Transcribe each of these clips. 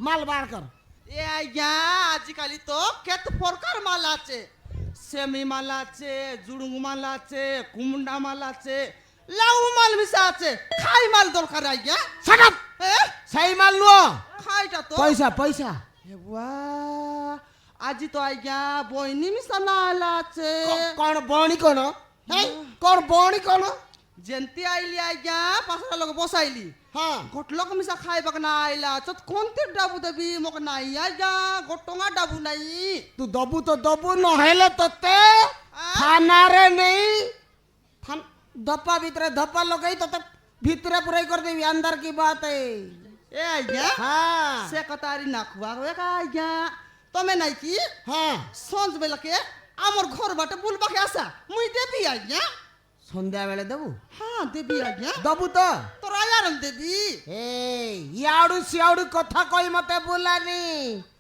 মাল বার কর। এ আজ্ঞা আজকালি তো কেত প্রকার মাল আছে, সেমি মাল আছে, জুড়ুং মাল আছে, কুমড়া মাল আছে, লাউ মাল মিশা আছে। খাই মাল দরকার আজ্ঞা। Shut up. হ্যাঁ সেই মাল নুয়, খাইটা তো পয়সা পয়সা। হেবা আজি তো আজ্ঞা বইনি মিশা না আলা আছে। কোন বণি কোন? হেই কোন বণি কোন? যেনতি আইলি আজ্ঞা পাঁচটা লোক বসাইলি, হ্যাঁ গোটলোক মিশা খাইবাক না আইলা চত কোনতে ডাবু দেবি মোক নাই আজ্ঞা গোটঙা ডাবু নাই। তু দবু তো দবু নহলে তোতে থানারে নেই ধপ্পা ভিতরে ধপ্পা লগাই তোতে ভিতরে পুরাই করে দেবি। अंदर की बात है। এ আজ্ঞা হ্যাঁ সে কথারি না খুয়া একা আজ্ঞা তুমি নাই কি হ্যাঁ সঞ্জ বেলাকে আমার ঘর বাটে বুলবাকে আসা মুই দেবি আজ্ঞা। সন্ধ্যা বেলে দেবু? হ্যাঁ দেবি আজ্ঞা। দবু তো তোর আয়ারন দেবি এই ইয়াড়ু সিয়াড়ু কথা কই মতে বুলানি।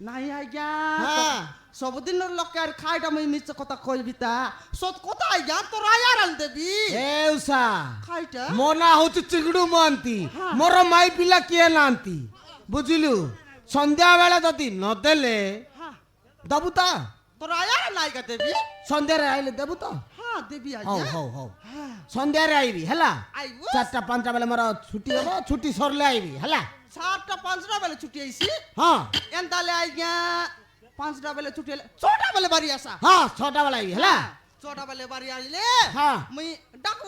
নাই আজ্ঞা। হ্যাঁ সবদিনের লোকে আর খাইটা মুই মিছ কথা কইবি তা সত কথা আজ্ঞা তোর আয়ারন দেবি এ উষা খাইটা। মোনা হচ্ছে চিগুড়ু মহান্তি, মোর মাই পিলা কিଏ নান্তি বুঝিলু। সন্ধ্যা বেলা যদি নদেলে হ্যাঁ দবু তো? তোর আয়ারন নাইকা দেবি। সন্ধ্যারে আইলে দেবু তো? হ্যাঁ দেবি হଉ আজ্ঞা। ହଉ ହଉ হ্যাঁ ସନ୍ଧ୍ୟାରେ ଆଇବି ହେଲା। আইবো 4ଟା 5ଟା ବେଲେ ମୋର ଛୁଟି ହବ, ଛୁଟି ସରିଲେ ଆଇବି ହେଲା। 4টা 5টা বেলে ছুটি আইছি ହଁ এন্তালে আজ্ঞা 5টা বেলে ছুটি হলে 6টা বেলে বাড়ি আসা। ହଁ 6ଟା ବେଲେ ଆଇବି ହେଲା। 6টা বেলে বাড়ি আইলে হ্যাঁ মুই ডাকু